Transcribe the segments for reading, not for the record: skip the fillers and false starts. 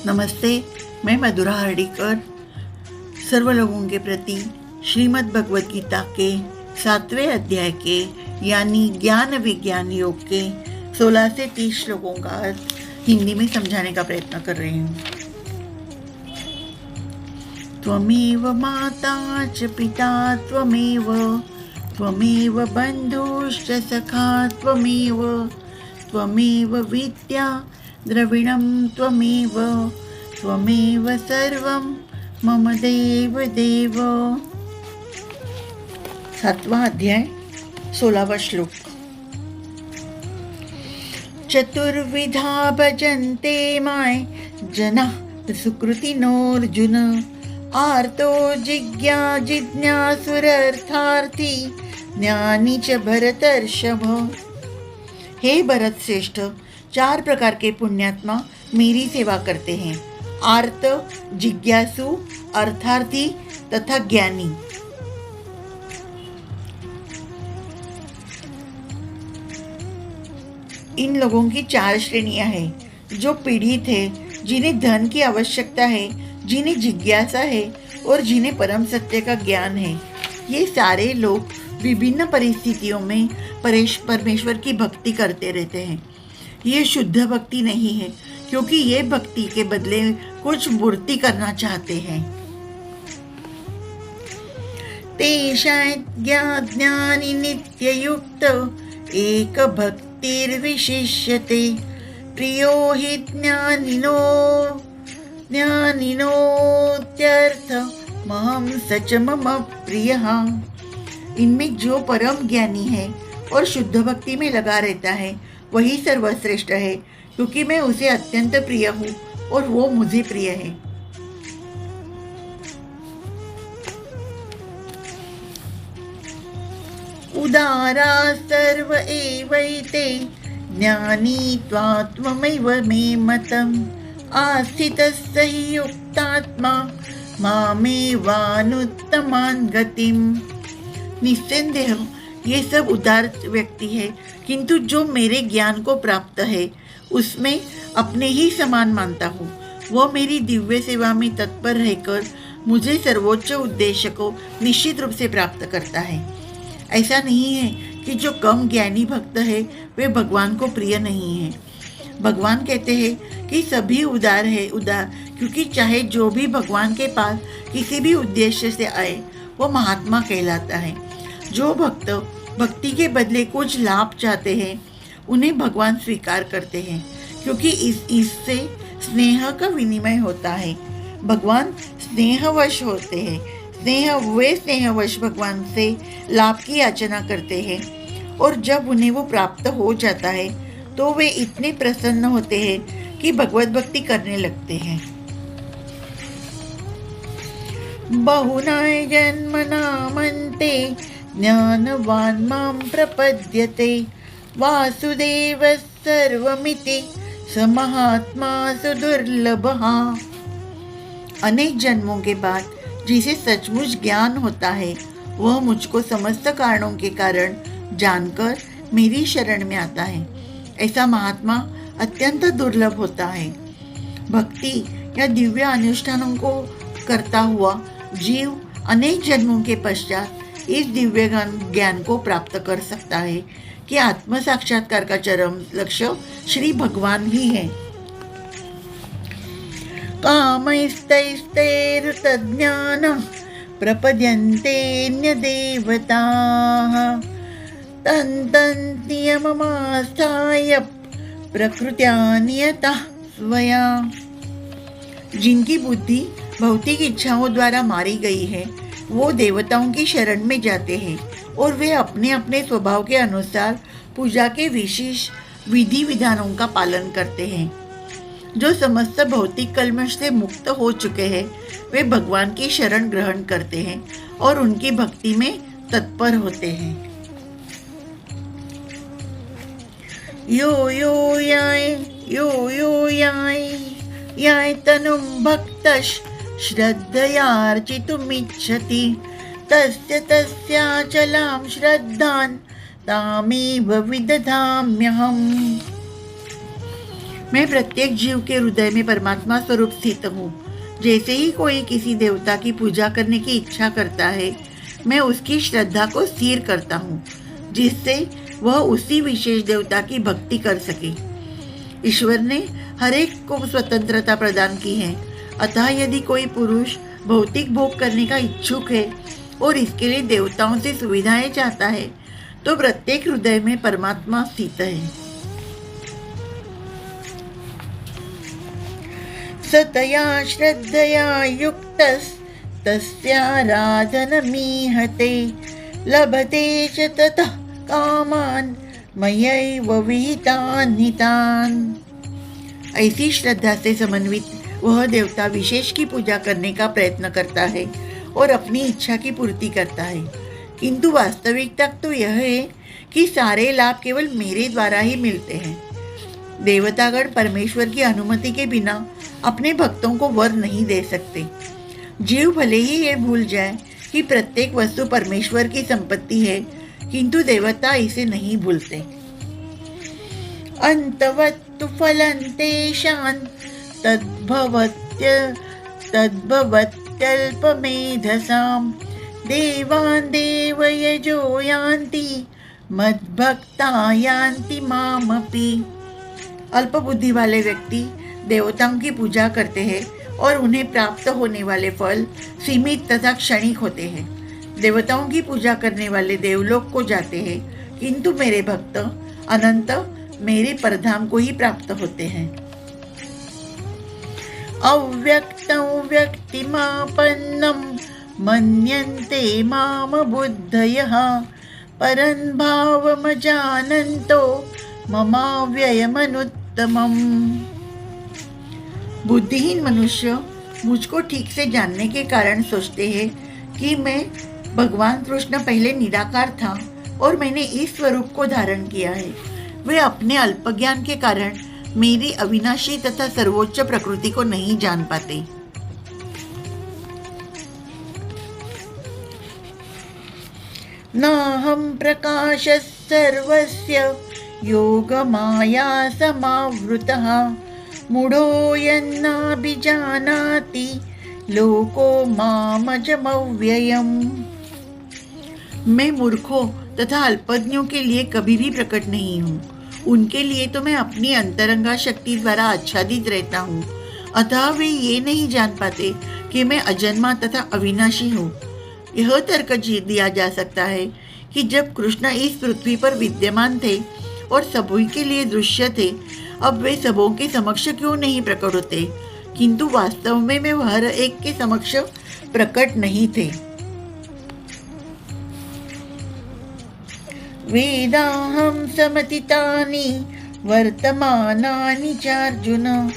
नमस्ते, मैं मधुरा हर्डीकर सर्व लोगों के प्रति श्रीमद् भगवद गीता के 7वें अध्याय के यानी ज्ञान विज्ञान योग के 16 से 30 श्लोकों का अर्थ हिंदी में समझाने का प्रयत्न कर रही हूँ। त्वमेव माता च पिता त्वमेव त्वमेव बन्धुश्च सखा त्वमेव त्वमेव विद्या द्रविणं त्वमेव त्वमेव सर्वं मम देव देव। 7वां अध्याय 16वां श्लोक। चतुर्विधा भजन्ते माय जनाः सुकृतिनोऽर्जुन आर्तो जिज्ञासुरर्थार्थी ज्ञानी च भरतर्षभ। हे भरत श्रेष्ठ, 4 प्रकार के पुण्यात्मा मेरी सेवा करते हैं, आर्त, जिज्ञासु, अर्थार्थी तथा ज्ञानी। इन लोगों की 4 श्रेणियां हैं। जो पीड़ित है, जिन्हें धन की आवश्यकता है, जिन्हें जिज्ञासा है और जिन्हें परम सत्य का ज्ञान है। ये सारे लोग विभिन्न परिस्थितियों में परमेश्वर की भक्ति करते रहते हैं। ये शुद्ध भक्ति नहीं है, क्योंकि ये भक्ति के बदले कुछ मूर्ति करना चाहते हैं। तेषां ज्ञानी नित्ययुक्त एक भक्तिर्विशिष्यते प्रियो हि ज्ञानिनोत्यर्थ महं सच मम प्रियः। इनमें जो परम ज्ञानी है और शुद्ध भक्ति में लगा रहता है वही सर्वश्रेष्ठ है, क्योंकि मैं उसे अत्यंत प्रिय हूँ और वो मुझे प्रिय है। उदारा सर्व एवैते ज्ञानी त्वात्मैव मे मतम् आस्थितः हि युक्तात्मा मामेवानुत्तमान् गतिम्। निस्संदेह ये सब उदार व्यक्ति है, किंतु जो मेरे ज्ञान को प्राप्त है उसमें अपने ही समान मानता हूँ। वह मेरी दिव्य सेवा में तत्पर रहकर मुझे सर्वोच्च उद्देश्य को निश्चित रूप से प्राप्त करता है। ऐसा नहीं है कि जो कम ज्ञानी भक्त है वे भगवान को प्रिय नहीं है। भगवान कहते हैं कि सभी उदार है, क्योंकि चाहे जो भी भगवान के पास किसी भी उद्देश्य से आए वो महात्मा कहलाता है। जो भक्त भक्ति के बदले कुछ लाभ चाहते हैं उन्हें भगवान स्वीकार करते हैं, क्योंकि इससे स्नेह का विनिमय होता है। भगवान स्नेहवश होते हैं। वे स्नेहवश भगवान से लाभ की याचना करते हैं, और जब उन्हें वो प्राप्त हो जाता है तो वे इतने प्रसन्न होते हैं कि भगवत भक्ति करने लगते हैं। बहुनाय जन्मनामन्ते ज्ञानवान् मां प्रपद्यते वासुदेवः सर्वमिति स महात्मा सुदुर्लभः। अनेक जन्मों के बाद जिसे सचमुच ज्ञान होता है वह मुझको समस्त कारणों के कारण जानकर मेरी शरण में आता है। ऐसा महात्मा अत्यंत दुर्लभ होता है। भक्ति या दिव्य अनुष्ठानों को करता हुआ जीव अनेक जन्मों के पश्चात इस दिव्य ज्ञान को प्राप्त कर सकता है कि आत्म साक्षात्कार का चरम लक्ष्य श्री भगवान ही है। कामैस्तैस्तैरुतज्ञानं प्रपद्यन्तेऽन्यदेवताः तन्तन्नियममास्थाय प्रकृत्या नियता स्वया। जिनकी बुद्धि भौतिक इच्छाओं द्वारा मारी गई है वो देवताओं की शरण में जाते हैं, और वे अपने अपने स्वभाव के अनुसार पूजा के विशेष विधि विधानों का पालन करते हैं। जो समस्त भौतिक कल्मश से मुक्त हो चुके हैं वे भगवान की शरण ग्रहण करते हैं और उनकी भक्ति में तत्पर होते हैं। यो यो याय तनुं भक्तः श्रद्धयार्चितुमिच्छति तस्य तस्याचलां श्रद्धां तामेव विदधाम्यहम्। मैं प्रत्येक जीव के हृदय में परमात्मा स्वरूप स्थित हूँ। जैसे ही कोई किसी देवता की पूजा करने की इच्छा करता है, मैं उसकी श्रद्धा को स्थिर करता हूँ, जिससे वह उसी विशेष देवता की भक्ति कर सके। ईश्वर ने हर एक को स्वतंत्रता प्रदान की है, अतः यदि कोई पुरुष भौतिक भोग करने का इच्छुक है और इसके लिए देवताओं से सुविधाएं चाहता है, तो प्रत्येक हृदय में परमात्मा स्थित है। सतया श्रद्धया युक्तस्तस्याराधनमीहते लभते च ततः कामान् मयैव विहितान् हितान्। ऐसी श्रद्धा से समन्वित वह देवता विशेष की पूजा करने का प्रयत्न करता है और अपनी इच्छा की पूर्ति करता है, किंतु वास्तविकता तो यह है कि सारे लाभ केवल मेरे द्वारा ही मिलते हैं। देवतागण परमेश्वर की अनुमति के बिना अपने भक्तों को वर नहीं दे सकते। जीव भले ही ये भूल जाए कि प्रत्येक वस्तु परमेश्वर की संपत्ति है, किंतु देवता इसे नहीं भूलते। अंतवत्तु फलं तेषां तद्भवत्यल्पमेधसां देवान् देवयजो यान्ति मद्भक्ता यान्ति मामपि। अल्प बुद्धि वाले व्यक्ति देवताओं की पूजा करते हैं और उन्हें प्राप्त होने वाले फल सीमित तथा क्षणिक होते हैं। देवताओं की पूजा करने वाले देवलोक को जाते हैं, किंतु मेरे भक्त अनंत मेरे परधाम को ही प्राप्त होते हैं। अव्यक्तं व्यक्तिमापन्नं मन्यन्ते माम बुद्धयः परं भावमजानन्तो ममाव्ययमनुत्तमम्। बुद्धिहीन मनुष्य मुझको ठीक से जानने के कारण सोचते हैं कि मैं भगवान कृष्ण पहले निराकार था और मैंने इस स्वरूप को धारण किया है। वे अपने अल्पज्ञान के कारण मेरी अविनाशी तथा सर्वोच्च प्रकृति को नहीं जान पाते। नाहं प्रकाशः सर्वस्य योगमाया समावृतः मूढ़ो यन्नाभिजानाति लोको मामजमव्ययम्। मैं मूर्खों तथा अल्पज्ञों के लिए कभी भी प्रकट नहीं हूँ। उनके लिए तो मैं अपनी अंतरंगा शक्ति द्वारा आच्छादित रहता हूँ, अतः वे ये नहीं जान पाते कि मैं अजन्मा तथा अविनाशी हूँ। यह तर्क दिया जा सकता है कि जब कृष्ण इस पृथ्वी पर विद्यमान थे और सभी के लिए दृश्य थे, अब वे सबों के समक्ष क्यों नहीं प्रकट होते, किंतु वास्तव में वे हर एक के समक्ष प्रकट नहीं थे। वेदाहं समतितानि वर्तमानानि चार्जुन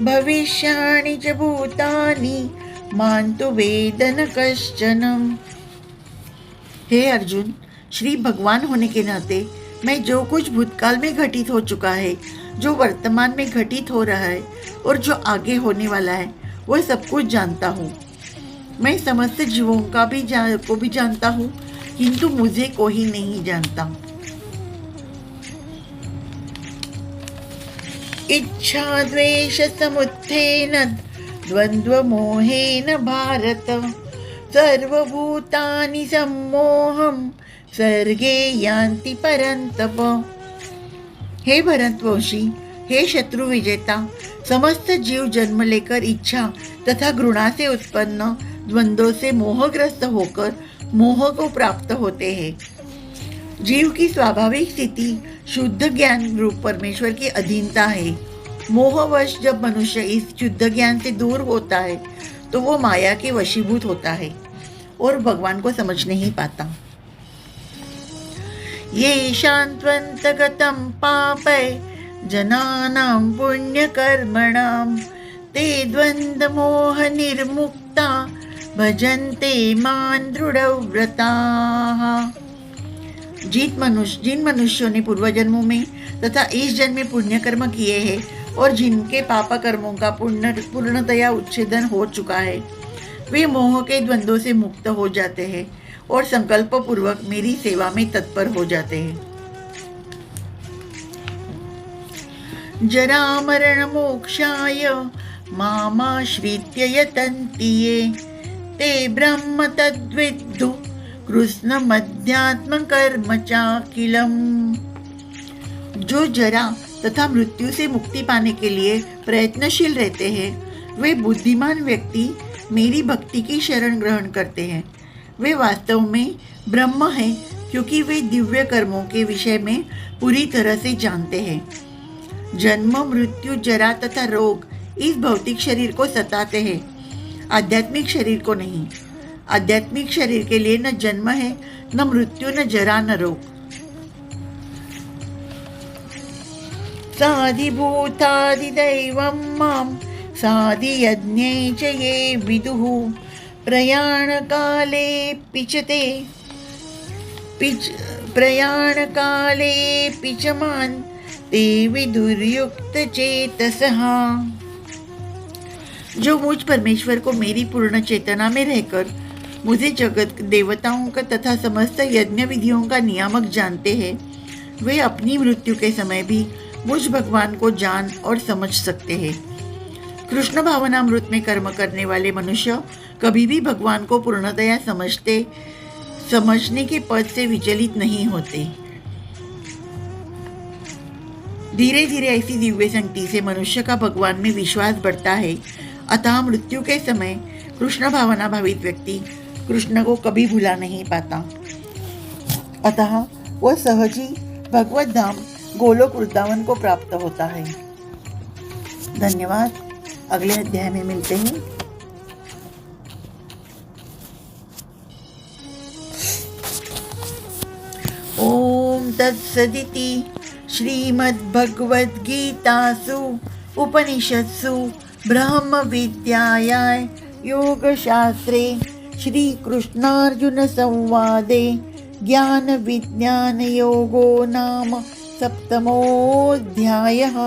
भविष्याणि च भूतानि मां तु वेद न कश्चन। हे अर्जुन, श्री भगवान होने के नाते मैं जो कुछ भूतकाल में घटित हो चुका है, जो वर्तमान में घटित हो रहा है और जो आगे होने वाला है, वह सब कुछ जानता हूँ। मैं समस्त जीवों को भी जानता हूँ, किंतु मुझे कोई नहीं जानता। इच्छा द्वेष समुत्थेन द्वंद्व मोहेन भारत सर्वभूतानि सम्मोहं सर्गे यान्ति परन्तप। हे भरतवंशी, हे शत्रु विजेता, समस्त जीव जन्म लेकर इच्छा तथा घृणा से उत्पन्न द्वंद्वों से मोहग्रस्त होकर मोह को प्राप्त होते हैं। जीव की स्वाभाविक स्थिति शुद्ध ज्ञान रूप परमेश्वर की अधीनता है। मोहवश जब मनुष्य इस शुद्ध ज्ञान से दूर होता है तो वो माया के वशीभूत होता है और भगवान को समझ नहीं पाता। ये शांत्वन्तगतं पापै जनानां पुण्यकर्मणां ते द्वन्द्वमोह निर्मुक्ता भजन्ते मां दृढ़व्रताः। जिन मनुष्यों ने पूर्व जन्मों में तथा इस जन्म में पुण्य कर्म किए हैं और जिनके पाप कर्मों का पूर्णतया उच्छेदन हो चुका है, वे मोह के द्वंद्वों से मुक्त हो जाते हैं और संकल्प पूर्वक मेरी सेवा में तत्पर हो जाते हैं। जरामरणमोक्षाय मामाश्रित्य यतन्ति ये ते ब्रह्म तद्विद्धु कृष्णमध्यात्मकर्म चाखिलम्। जो जरा तथा मृत्यु से मुक्ति पाने के लिए प्रयत्नशील रहते हैं, वे बुद्धिमान व्यक्ति मेरी भक्ति की शरण ग्रहण करते हैं। वे वास्तव में ब्रह्म हैं, क्योंकि वे दिव्य कर्मों के विषय में पूरी तरह से जानते हैं। जन्म, मृत्यु, जरा तथा रोग इस भौतिक शरीर को सताते हैं, आध्यात्मिक शरीर को नहीं। आध्यात्मिक शरीर के लिए न जन्म है, न मृत्यु, न जरा, न रोग। साधिभूतादिदैवं मां साधियज्ञे च ये विदुः प्रयाणकाले च मां ते विदुर्युक्त चेतसः। जो मुझ परमेश्वर को मेरी पूर्ण चेतना में रहकर मुझे जगत देवताओं का तथा समस्त यज्ञ विधियों का नियामक जानते हैं, वे अपनी मृत्यु के समय भी मुझ भगवान को जान और समझ सकते हैं। कृष्ण भावनामृत में कर्म करने वाले मनुष्य कभी भी भगवान को पूर्णतया समझने के पद से विचलित नहीं होते। धीरे धीरे ऐसी दिव्य संगति से मनुष्य का भगवान में विश्वास बढ़ता है। अतः मृत्यु के समय कृष्ण भावना भावित व्यक्ति कृष्ण को कभी भुला नहीं पाता। अतः वह सहज ही भगवत धाम गोलोक वृंदावन को प्राप्त होता है। धन्यवाद। अगले अध्याय में मिलते हैं। ओम तत्सदिति श्रीमद्भगवद्गीतासु उपनिषत्सु ब्रह्म विद्यायां योगशास्त्रे श्रीकृष्णार्जुन संवादे ज्ञान विज्ञान योगो नाम 7मोऽध्यायः।